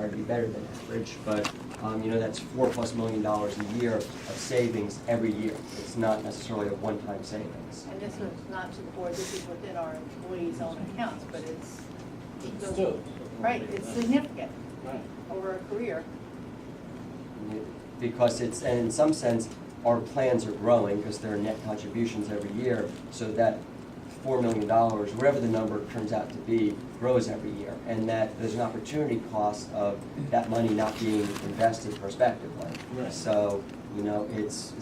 aspire to be better than average, but that's $4+ million a year of savings every year. It's not necessarily a one-time savings. And this was not to the board, this is within our employees' own accounts, but it's Still. right, it's significant Right. over a career. Because and in some sense, our plans are growing because there are net contributions every year, so that $4 million, whatever the number turns out to be, grows every year, and that there's an opportunity cost of that money not being invested prospectively. Right. So, it's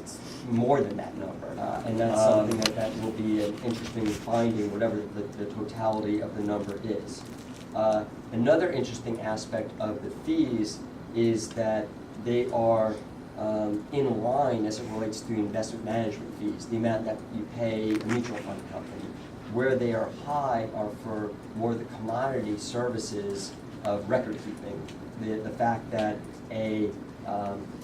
more than that number, and that's something that will be an interesting finding, whatever the totality of the number is. Another interesting aspect of the fees is that they are in line as it relates to investment management fees, the amount that you pay a mutual fund company. Where they are high are for more of the commodity services of record keeping. The fact that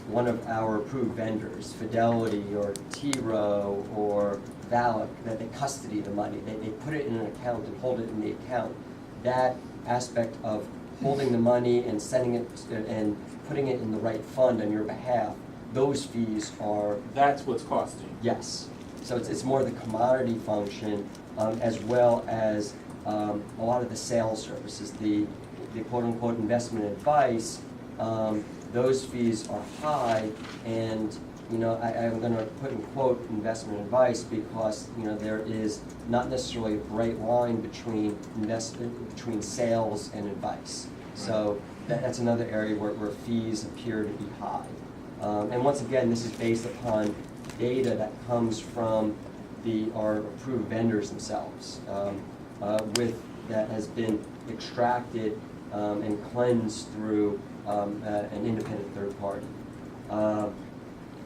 one of our approved vendors, Fidelity or T. Rowe or Valak, that they custody the money, they put it in an account and hold it in the account. That aspect of holding the money and sending it and putting it in the right fund on your behalf, those fees are... That's what's costing. Yes. So it's more the commodity function, as well as a lot of the sales services, the quote-unquote investment advice. Those fees are high, and I'm going to put in quote investment advice because there is not necessarily a bright line between sales and advice. So that's another area where fees appear to be high. And once again, this is based upon data that comes from our approved vendors themselves, that has been extracted and cleansed through an independent third party. A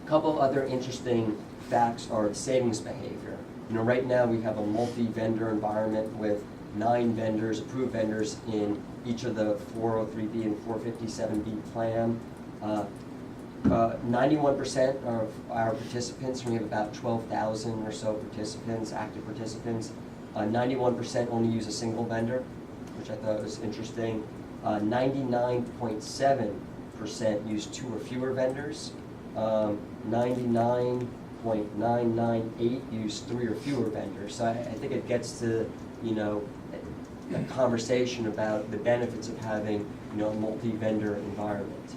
couple other interesting facts are savings behavior. Right now we have a multi-vendor environment with 9 vendors, approved vendors in each of the 403B and 457B plan. 91% of our participants, we have about 12,000 or so participants, active participants. 91% only use a single vendor, which I thought was interesting. 99.7% use 2 or fewer vendors. 99.998 use 3 or fewer vendors. So I think it gets to, a conversation about the benefits of having, a multi-vendor environment.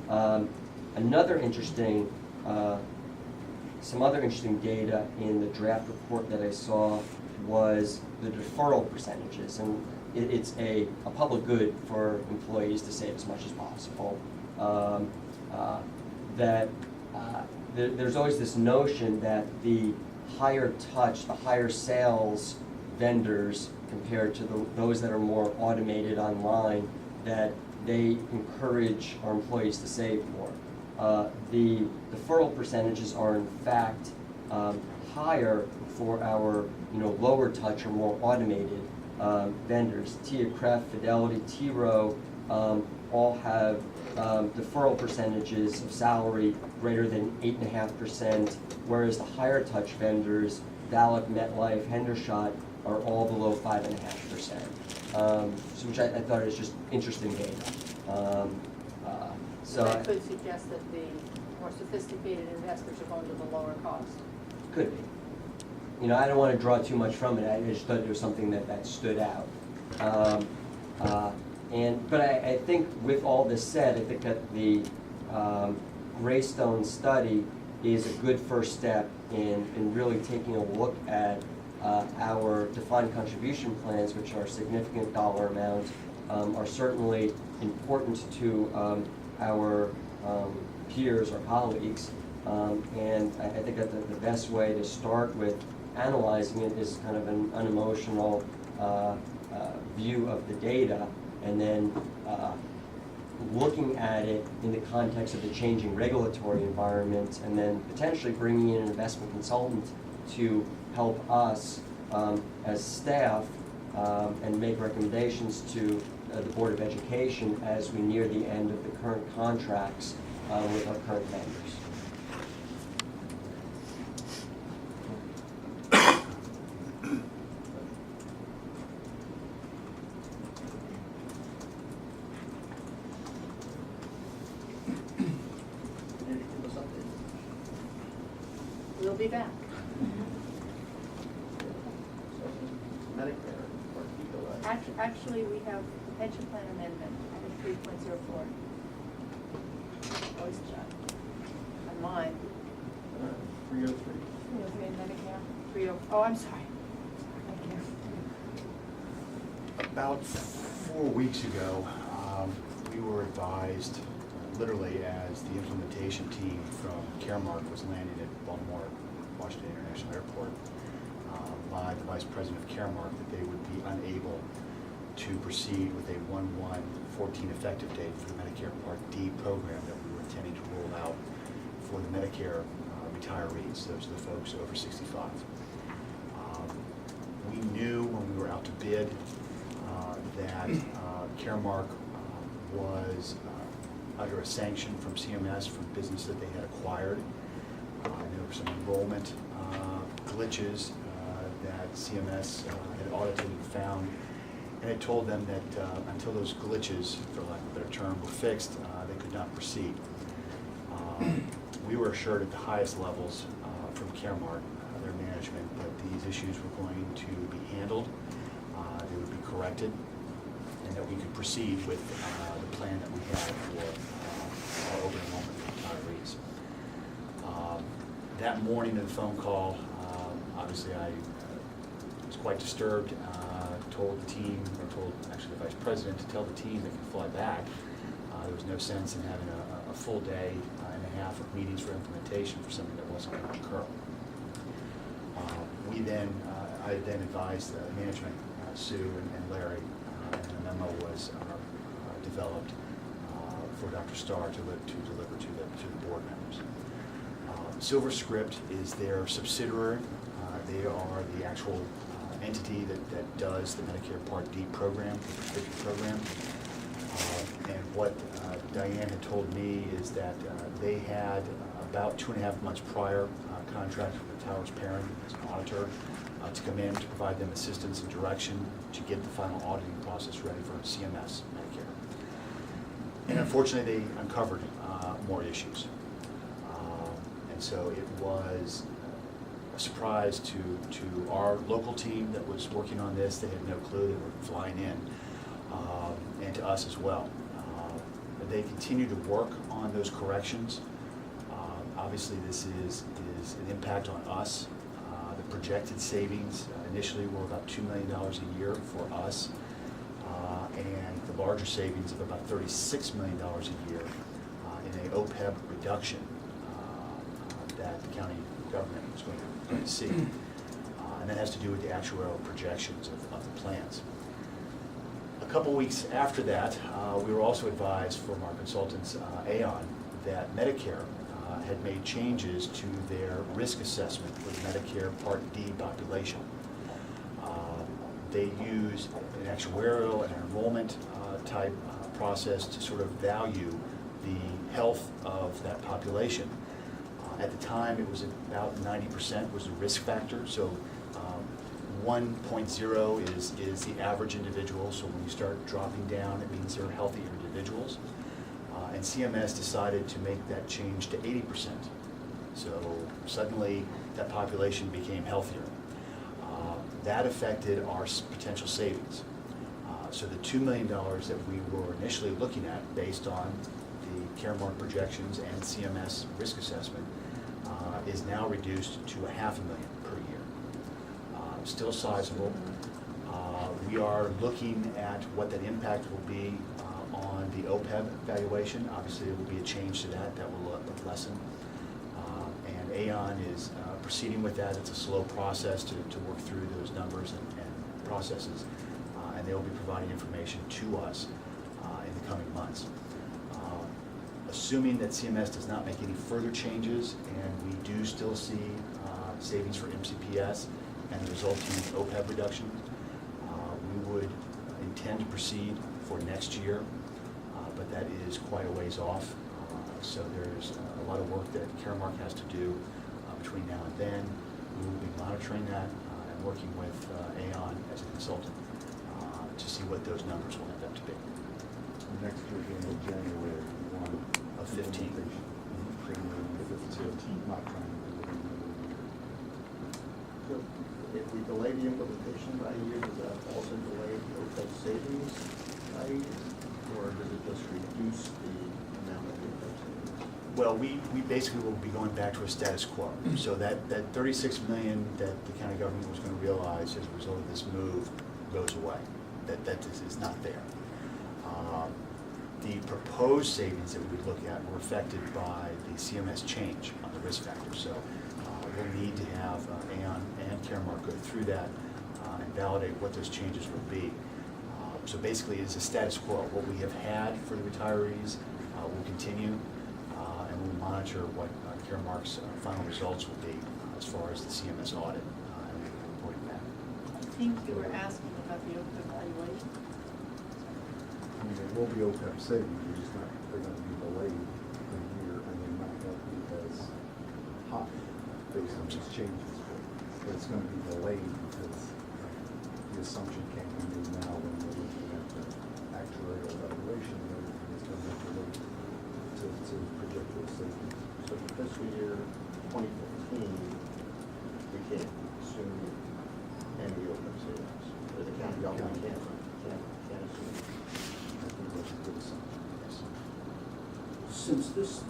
Some other interesting data in the draft report that I saw was the deferral percentages, and it's a public good for employees to save as much as possible. There's always this notion that the higher touch, the higher sales vendors compared to those that are more automated online, that they encourage our employees to save more. The deferral percentages are in fact higher for our lower touch or more automated vendors. TIAA-CREF, Fidelity, T. Rowe all have deferral percentages of salary greater than 8.5%, whereas the higher touch vendors, Valak, MetLife, Hendershot, are all below 5.5%. Which I thought is just interesting data. So that could suggest that the more sophisticated investors are going to the lower cost. Could be. I don't want to draw too much from it. I just thought it was something that stood out. But I think with all this said, I think that the Greystone study is a good first step in really taking a look at our defined contribution plans, which are significant dollar amounts, are certainly important to our peers or colleagues. And I think that the best way to start with analyzing it is kind of an unemotional view of the data, and then looking at it in the context of the changing regulatory environment, and then potentially bringing in an investment consultant to help us as staff and make recommendations to the Board of Education as we near the end of the current contracts with our current vendors. pay back. Medicare, or people that. Actually, we have the pension plan amendment at 3.04. Always check. On mine. 303. Medicare. 30. Oh, I'm sorry. Medicare. About 4 weeks ago, we were advised, literally as the implementation team from Caremark was landing at Baltimore Washington International Airport, by the Vice President of Caremark, that they would be unable to proceed with a 1/1/14 effective date for the Medicare Part D program that we were intending to roll out for the Medicare retirees. Those are the folks over 65. We knew when we were out to bid that Caremark was under a sanction from CMS from business that they had acquired. There were some enrollment glitches that CMS had audited and found, and it told them that until those glitches, for lack of a better term, were fixed, they could not proceed. We were assured at the highest levels from Caremark, their management, that these issues were going to be handled, they would be corrected, and that we could proceed with the plan that we had for our open enrollment retirees. That morning of the phone call, obviously I was quite disturbed, told the team, or told actually the Vice President to tell the team they could fly back. There was no sense in having a full day and a half of meetings for implementation for something that wasn't going to occur. I then advised management, Sue and Larry, and a memo was developed for Dr. Starr to deliver to the board members. SilverScript is their subsidiary. They are the actual entity that does the Medicare Part D program, the prescription program. And what Diane had told me is that they had about 2.5 months prior contract with the Tower's parent as an auditor to come in to provide them assistance and direction to get the final auditing process ready for CMS Medicare. And unfortunately, they uncovered more issues. And so it was a surprise to our local team that was working on this. They had no clue. They were flying in, and to us as well. They continue to work on those corrections. Obviously, this is an impact on us. The projected savings initially were about $2 million a year for us, and the larger savings of about $36 million a year in an OPEB reduction that the county government was going to see. And that has to do with the actuarial projections of the plans. A couple weeks after that, we were also advised from our consultants, Aon, that Medicare had made changes to their risk assessment for the Medicare Part D population. They use an actuarial and enrollment type process to sort of value the health of that population. At the time, it was about 90% was the risk factor. So 1.0 is the average individual. So when you start dropping down, it means they're healthier individuals. And CMS decided to make that change to 80%. So suddenly, that population became healthier. That affected our potential savings. So the $2 million that we were initially looking at based on the Caremark projections and CMS risk assessment is now reduced to $500,000 per year. Still sizable. We are looking at what that impact will be on the OPEB valuation. Obviously, there will be a change to that will lessen. And Aon is proceeding with that. It's a slow process to work through those numbers and processes, and they will be providing information to us in the coming months. Assuming that CMS does not make any further changes, and we do still see savings for MCPS and the resulting OPEB reduction, we would intend to proceed for next year, but that is quite a ways off. So there's a lot of work that Caremark has to do between now and then. We will be monitoring that and working with Aon as a consultant to see what those numbers will end up to be. Next year, January 1 Of 15. January 15, not trying to do it in If we delay the implementation by a year, does that also delay the OPEB savings by a year? Or does it just reduce the amount of the OPEB savings? Well, we basically will be going back to a status quo. So that 36 million that the county government was going to realize as a result of this move goes away. That is not there. The proposed savings that we would look at were affected by the CMS change on the risk factor. So we'll need to have Aon and Caremark go through that and validate what those changes will be. So basically, it's a status quo. What we have had for the retirees will continue, and we'll monitor what Caremark's final results will be as far as the CMS audit, and we'll be reporting back. I think you were asking about the OPEB evaluation. I mean, there will be OPEB savings, they're just not, they're gonna be delayed a year, and they might not be as hot based on these changes. But it's gonna be delayed because the assumption can't be made now when we're looking at the actuarial evaluation, and everything is gonna have to wait to project those savings. So for fiscal year 2015, we can't assume any OPEB savings, or the county government can't assume. I think that's a good assumption, yes. Since this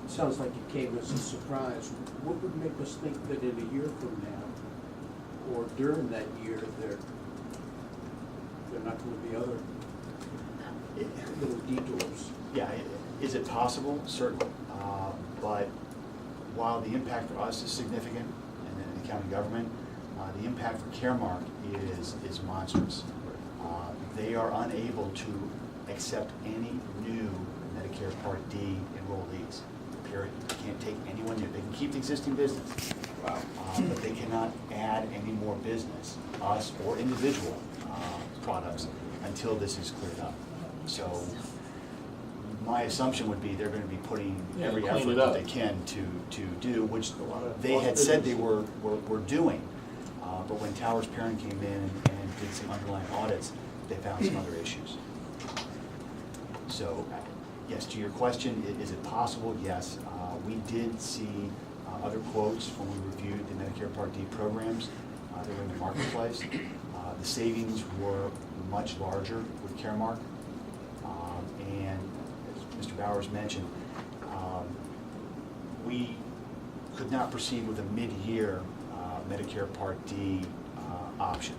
sounds like it came as a surprise, what would make us think that in a year from now, or during that year, there not going to be other little detours? Yeah, is it possible? Certainly. But while the impact for us is significant, and then the county government, the impact for Caremark is monstrous. They are unable to accept any new Medicare Part D enrollees, period. They can't take anyone new. They can keep the existing business. Wow. But they cannot add any more business, us or individual products, until this is cleared up. So my assumption would be they're going to be putting Yeah, every clean effort it that up. they can to do, which A lot of they had said they business. were doing. But when Towers Parent came in and did some underlying audits, they found some other issues. So, yes, to your question, is it possible? Yes. We did see other quotes when we reviewed the Medicare Part D programs that were in the marketplace. The savings were much larger with Caremark. And as Mr. Bowers mentioned, we could not proceed with a mid-year Medicare Part D option.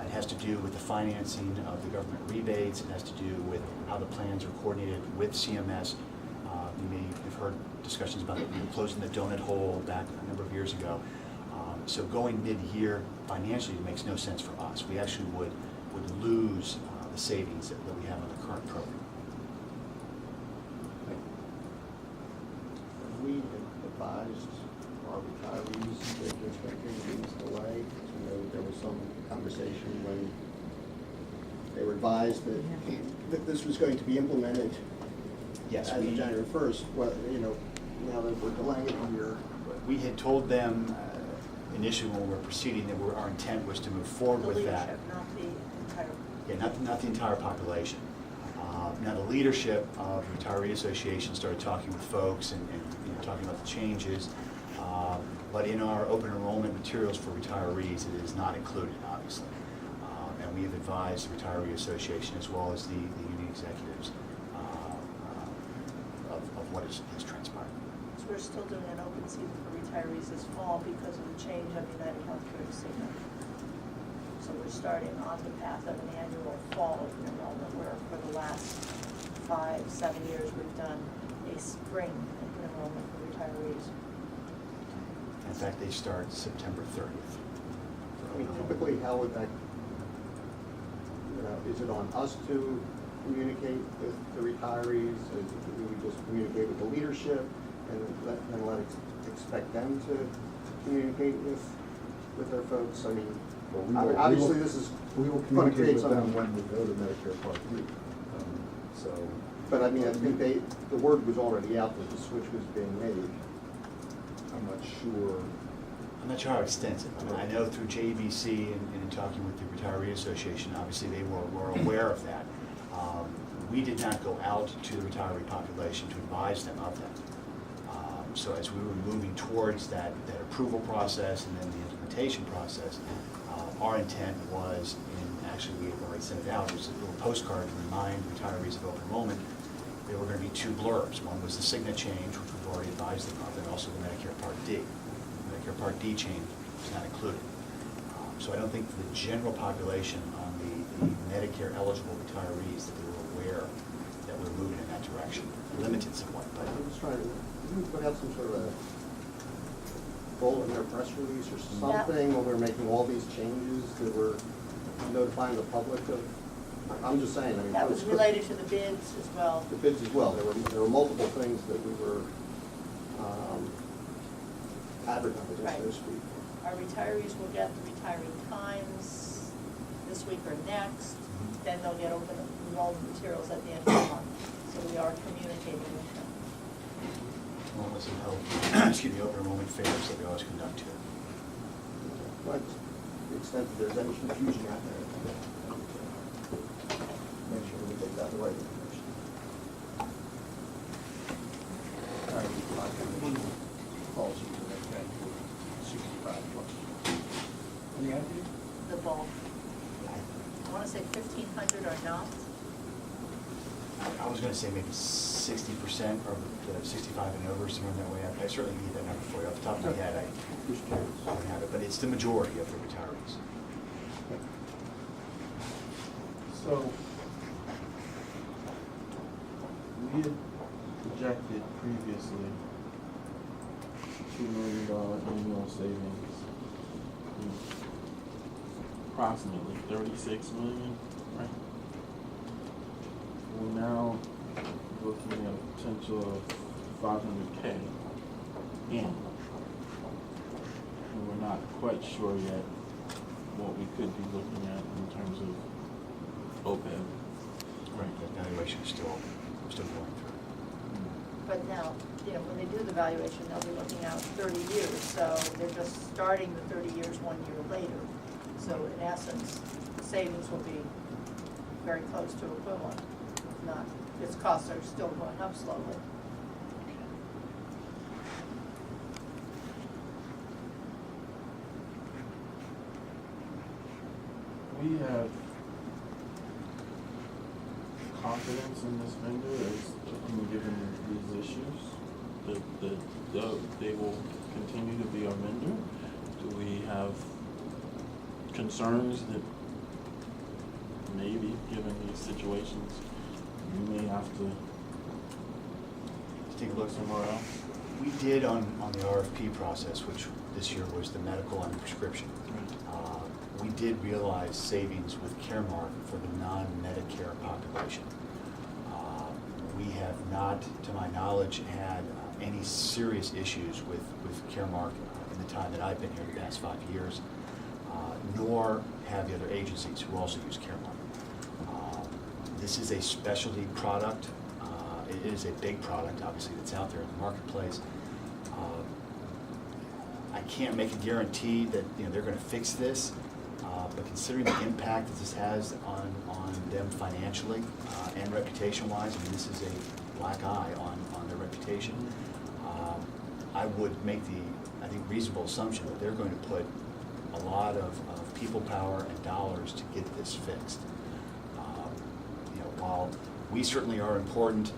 It has to do with the financing of the government rebates. It has to do with how the plans are coordinated with CMS. You may have heard discussions about closing the donut hole back a number of years ago. So going mid-year financially makes no sense for us. We actually would lose the savings that we have on the current program. Have we advised our retirees that they're expecting these delay? Because we know there was some conversation when they were advised that this was going to be implemented Yes, as of January 1st. Well, you know, now that we're delaying it a year. we had told them initially when we were proceeding that our intent was to move forward The with that. leadership, not the entire. Yeah, not the entire population. Now, the leadership of the Retiree Association started talking with folks and talking about the changes. But in our open enrollment materials for retirees, it is not included, obviously. And we have advised the Retiree Association as well as the union executives of what has transpired. So we're still doing an open season for retirees this fall because of the change on United Healthcare Cigna. So we're starting on the path of an annual fall open enrollment where for the last 5-7 years we've done a spring open enrollment for retirees. In fact, they start September 30th. I mean, typically, how would that, you know, is it on us to communicate with the retirees? Do we just communicate with the leadership and expect them to communicate with their folks? I mean, Well, obviously, this is we will gonna communicate create with some. them when we go to Medicare Part D. So, But I mean, I think the word was already out that the switch was being made. I'm not sure. I'm not sure how extensive. I mean, I know through JVC and in talking with the Retiree Association, obviously they were aware of that. We did not go out to the retiree population to advise them of that. So as we were moving towards that approval process and then the implementation process, our intent was, and actually we had already sent it out, was a little postcard to remind retirees of open enrollment. There were going to be two blurbs. One was the Cigna change, which we've already advised them of, and also the Medicare Part D. The Medicare Part D change was not included. So I don't think for the general population on the Medicare eligible retirees that they were aware that we're moving in that direction. Limited somewhat, but I'm just trying to, didn't we put out some sort of a goal in their press release or something when we were making all these changes that were notifying the public of? I'm just saying, I mean. That was related to the bids as well. The bids as well. There were multiple things that we were advertising, Right. so to speak. Our retirees will get the retiree times this week or next, then they'll get open enrollment materials at the end of the month. So we are communicating with them. along with some help, excuse me, open enrollment fairs that we always conduct here. But to the extent that there's any confusion out there, make sure we get that right information. All right, policy for that guy, 65 plus. Any idea? The bulk. I want to say 1,500 or not. I was gonna say maybe 60% or 65 and over, somewhere in that way. I certainly need that number for you. Off the top of my head, I Just curious. don't have it, but it's the majority of the retirees. So, we had projected previously $2 million annual savings, approximately 36 million, right? We're now looking at a potential of 500K annually. And we're not quite sure yet what we could be looking at in terms of OPEB. Right. The evaluation is still going through. But now, when they do the valuation, they'll be looking out 30 years. So they're just starting the 30 years 1 year later. So in essence, savings will be very close to equivalent. If not, its costs are still going up slowly. We have confidence in this vendor as given these issues, that they will continue to be our vendor? Do we have concerns that maybe, given these situations, we may have to Take a look look somewhere else? We did on the RFP process, which this year was the medical and the prescription. We did realize savings with Caremark for the non-Medicare population. We have not, to my knowledge, had any serious issues with Caremark in the time that I've been here, the past 5 years, nor have the other agencies who also use Caremark. This is a specialty product. It is a big product, obviously, that's out there in the marketplace. I can't make a guarantee that they're going to fix this, but considering the impact that this has on them financially and reputation-wise, I mean, this is a black eye on their reputation. I would make the, I think, reasonable assumption that they're going to put a lot of people power and dollars to get this fixed. While we certainly are important,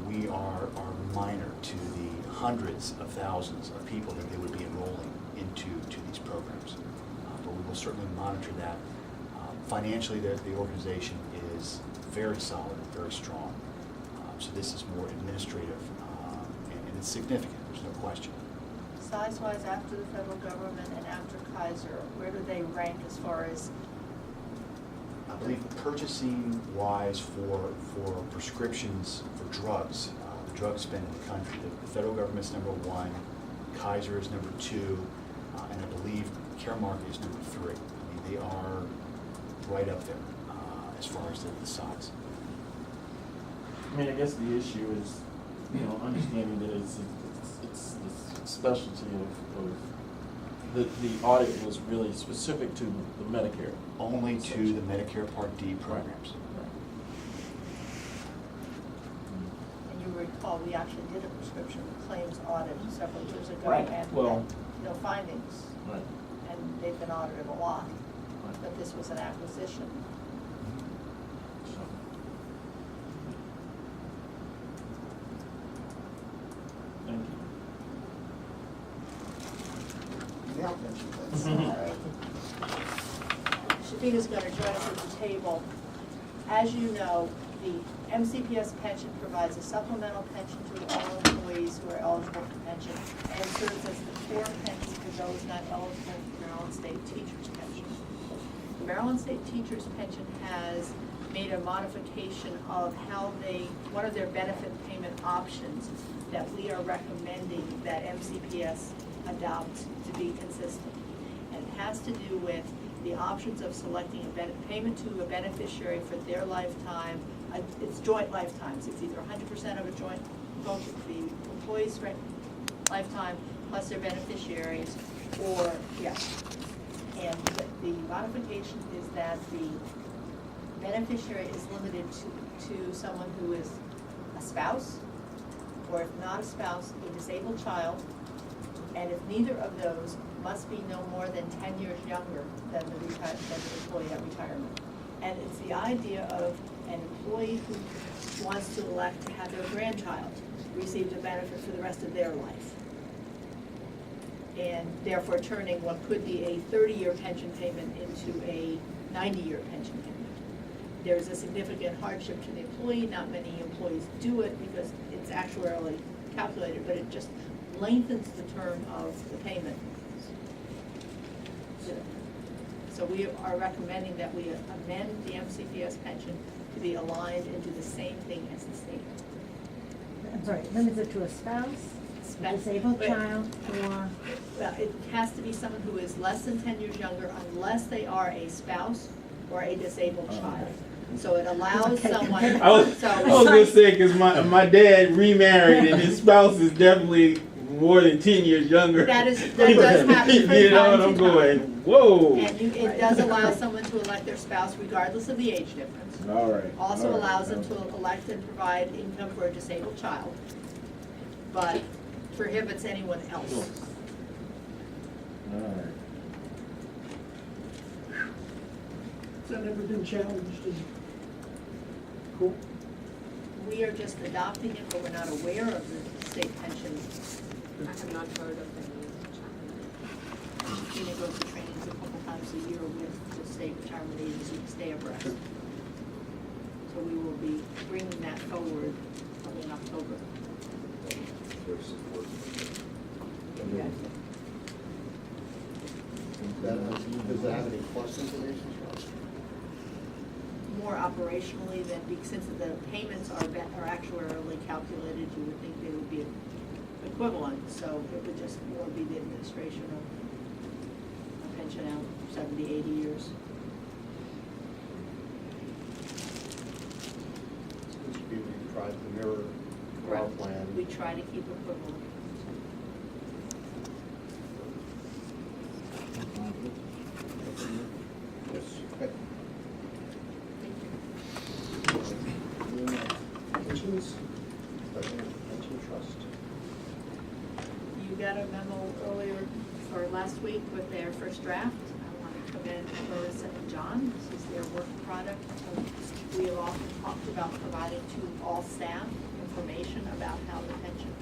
we are minor to the hundreds of thousands of people that they would be enrolling into these programs. But we will certainly monitor that. Financially, the organization is very solid and very strong. So this is more administrative, and it's significant, there's no question. Size-wise, after the federal government and after Kaiser, where do they rank as far as? I believe purchasing-wise for prescriptions for drugs, the drug spend in the country, the federal government's number 1, Kaiser is number 2, and I believe Caremark is number 3. I mean, they are right up there as far as the size. I mean, I guess the issue is, understanding that it's the specialty of the audit was really specific to the Medicare. Only to the Medicare Part D programs. And you recall recall, we actually did a prescription claims audit several years ago. Right. And Well- had no findings, Right. and they've been audited a lot, Right. but this was an acquisition. So, thank you. Now, mention this. Shabina's going to join us at the table. As you know, the MCPS pension provides a supplemental pension to all employees who are eligible for pension and serves as the core pension for those not eligible for Maryland State Teachers' Pension. The Maryland State Teachers' Pension has made a modification of how one of their benefit payment options that we are recommending that MCPS adopt to be consistent. And it has to do with the options of selecting a payment to a beneficiary for their lifetime. It's joint lifetimes. It's either 100% of a joint, both the employee's lifetime plus their beneficiaries, or, yes. And the modification is that the beneficiary is limited to someone who is a spouse, or if not a spouse, a disabled child, and if neither of those must be no more than 10 years younger than the employee at retirement. And it's the idea of an employee who wants to elect to have their grandchild receive the benefit for the rest of their life, and therefore turning what could be a 30-year pension payment into a 90-year pension payment. There's a significant hardship to the employee. Not many employees do it because it's actuarially calculated, but it just lengthens the term of the payment. So we are recommending that we amend the MCPS pension to be aligned into the same thing as the state. I'm sorry, limits it to a spouse, a disabled But- child, or, Well, it has to be someone who is less than 10 years younger unless they are a spouse or a disabled child. So it allows Okay. someone, I was so. gonna say, cause my dad remarried and his spouse is definitely more than 10 years younger. That does happen from You know time what to I'm time. going, whoa. And it does allow someone to elect their spouse regardless of the age difference. All right. Also all right, allows them okay. to elect and provide income for a disabled child, but prohibits anyone else. All right. Has that ever been challenged in court? We are just adopting it, but we're not aware of the state pension. I have not heard of any challenge. Gina goes to trainings a couple times a year with the state retirement agency to stay abreast. So we will be bringing that forward probably in October. There's support. Does that have any cost information? More operationally than, since the payments are actuarially calculated, you would think they would be equivalent, so it would just more be the administration of a pension out 70, 80 years. This should be, we tried to mirror our Correct. plan. We try to keep equivalent. Yes. Okay. Pensions, pension trust. You got a memo earlier, or last week, with their first draft. I want to commend Marissa and John. This is their work product. We have often talked about providing to all staff information about how the pension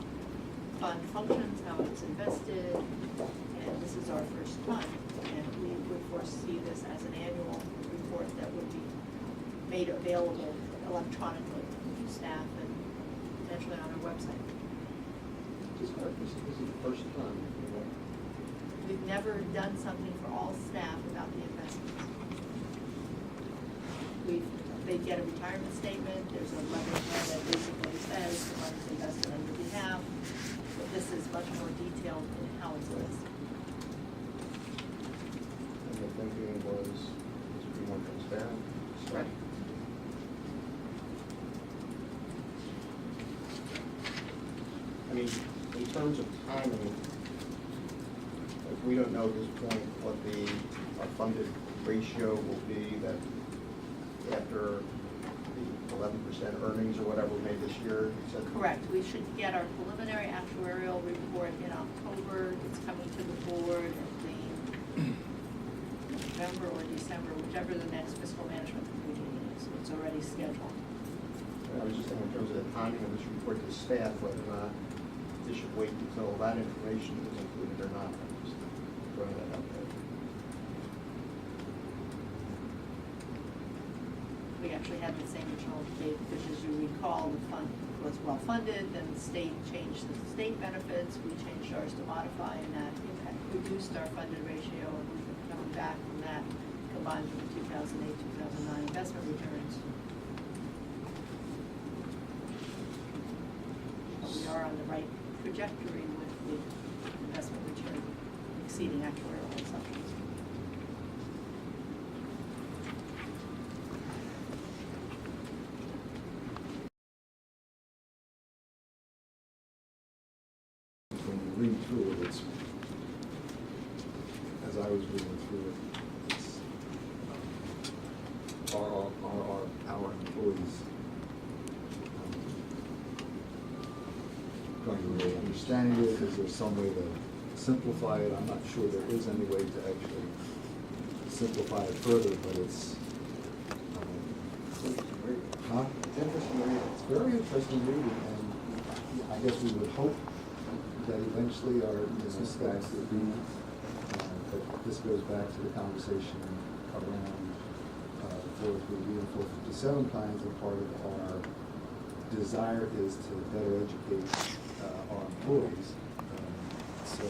fund functions, how it's invested, and this is our first time. And we would foresee this as an annual report that would be made available electronically to staff and potentially on our website. This is the first time. We've never done something for all staff about the investments. They get a retirement statement, there's a letter in there that basically says the money's invested on your behalf, but this is much more detailed in how it's invested. And the thinking was, this would be more transparent. Right. I mean, in terms of timing, if we don't know at this point what our funded ratio will be, that after the 11% earnings or whatever we made this year? You said- Correct. We should get our preliminary actuarial report in October. It's coming to the board at the November or December, whichever the next fiscal management meeting is. It's already scheduled. I was just thinking in terms of the timing of this report to staff, whether or not they should wait until that information is included or not. I'm just throwing that out there. We actually had the same original date, which, as you recall, the fund was well-funded, then the state changed the state benefits, we changed ours to modify, and that impact reduced our funded ratio, and we've been coming back from that, combined with the 2008, 2009 investment returns. But we are on the right trajectory with the investment return exceeding actuarial assumptions. When you read through it, it's, as I was reading through it, it's, our employees going to really understand it? Is there some way to simplify it? I'm not sure there is any way to actually simplify it further, but it's, huh? It's interesting to read. It's very interesting reading, and I guess we would hope that eventually our staff would be, but this goes back to the conversation around the 403B and 457 plans, and part of our desire is to better educate our employees. So I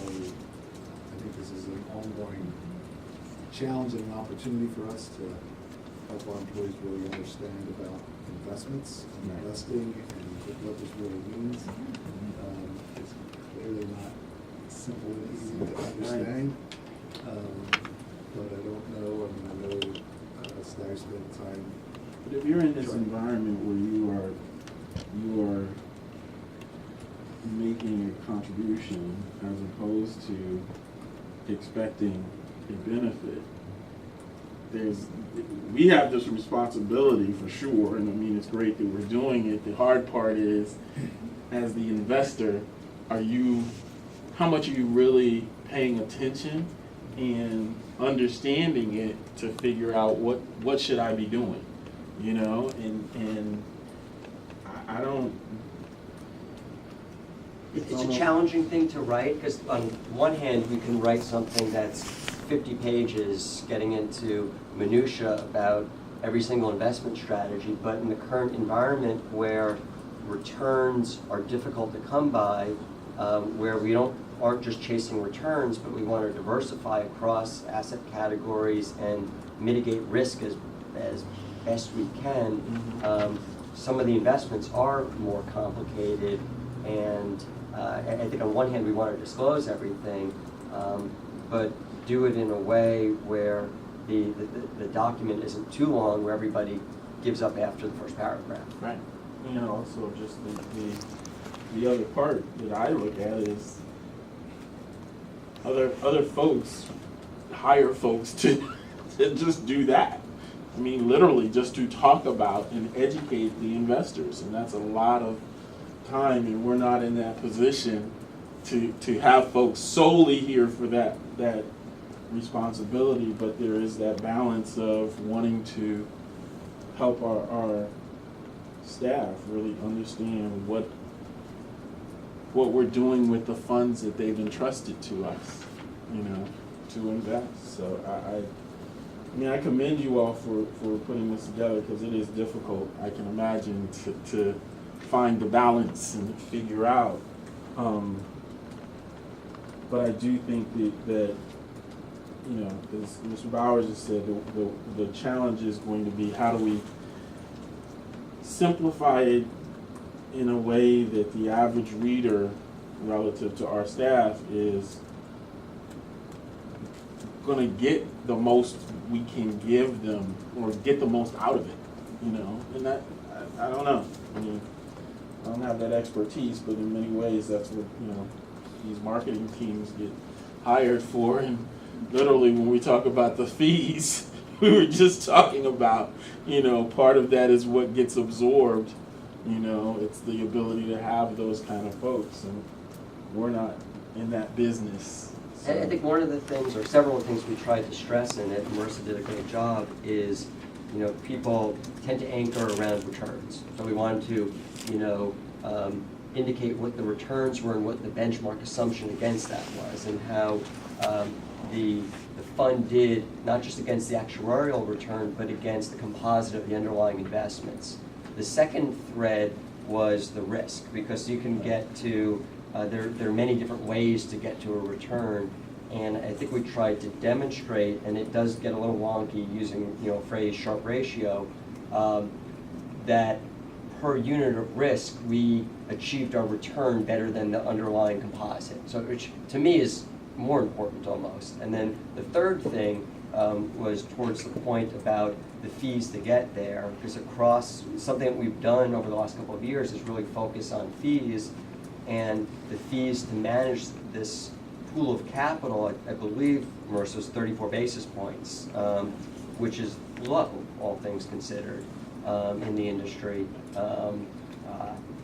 think this is an ongoing challenge and an opportunity for us to help our employees really understand about investments and investing and what this really means. It's clearly not simple and easy to understand, but I don't know. I mean, I know Stag's spent time. But if you're in this environment where you are making a contribution as opposed to expecting a benefit, we have this responsibility for sure, and I mean, it's great that we're doing it. The hard part is, as the investor, how much are you really paying attention and understanding it to figure out what should I be doing, you know? And I don't. It's a challenging thing to write, because on one hand, we can write something that's 50 pages getting into minutia about every single investment strategy, but in the current environment where returns are difficult to come by, where we aren't just chasing returns, but we want to diversify across asset categories and mitigate risk as best we can. Some of the investments are more complicated, and I think on one hand we want to disclose everything, but do it in a way where the document isn't too long, where everybody gives up after the first paragraph. Right. And also just the other part that I look at is other folks hire folks to just do that. I mean, literally just to talk about and educate the investors, and that's a lot of time, and we're not in that position to have folks solely here for that responsibility, but there is that balance of wanting to help our staff really understand what we're doing with the funds that they've entrusted to us, you know, to invest. So I mean, I commend you all for putting this together, because it is difficult, I can imagine, to find the balance and figure out. But I do think that you know, as Mr. Bowers has said, the challenge is going to be, how do we simplify it in a way that the average reader relative to our staff is going to get the most we can give them, or get the most out of it, you know? And that, I don't know. I mean, I don't have that expertise, but in many ways that's what, you know, these marketing teams get hired for. And literally when we talk about the fees, we were just talking about, you know, part of that is what gets absorbed. You know, it's the ability to have those kind of folks, and we're not in that business. So. And I think one of the things, or several of the things we tried to stress in it, and Marissa did a great job, is, you know, people tend to anchor around returns. So we wanted to, you know, indicate what the returns were and what the benchmark assumption against that was, and how the fund did, not just against the actuarial return, but against the composite of the underlying investments. The second thread was the risk, because you can get to, there are many different ways to get to a return, and I think we tried to demonstrate, and it does get a little wonky using, you know, phrase Sharpe ratio, that per unit of risk, we achieved our return better than the underlying composite. So, which to me is more important almost. And then the third thing was towards the point about the fees to get there, because across, something that we've done over the last couple of years is really focus on fees, and the fees to manage this pool of capital, I believe, Marissa, was 34 basis points, which is low, all things considered, in the industry.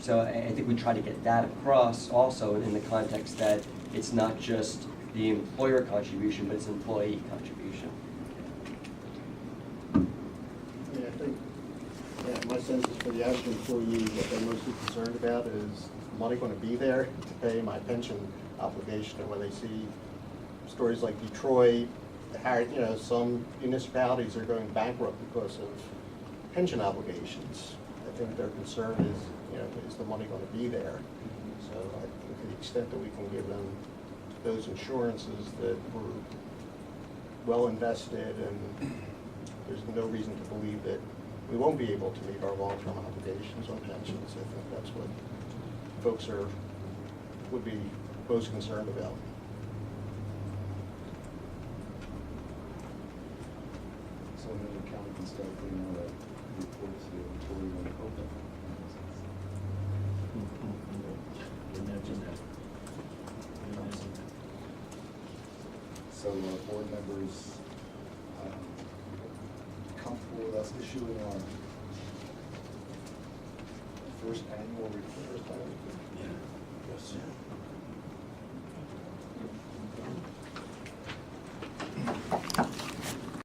So I think we try to get that across also in the context that it's not just the employer contribution, but it's employee contribution. Yeah, I think, yeah, my sense is for the average employee, what they're mostly concerned about is money going to be there to pay my pension obligation. And when they see stories like Detroit, you know, some municipalities are going bankrupt because of pension obligations. I think their concern is, you know, is the money going to be there? So I think to the extent that we can give them those assurances that we're well invested and there's no reason to believe that we won't be able to meet our long-term obligations on pensions. I think that's what folks would be most concerned about. So then the county can start putting out a report to the employee when they open. Imagine that. Imagine that. So board members comfortable with us issuing our first annual report? Yeah. Yes.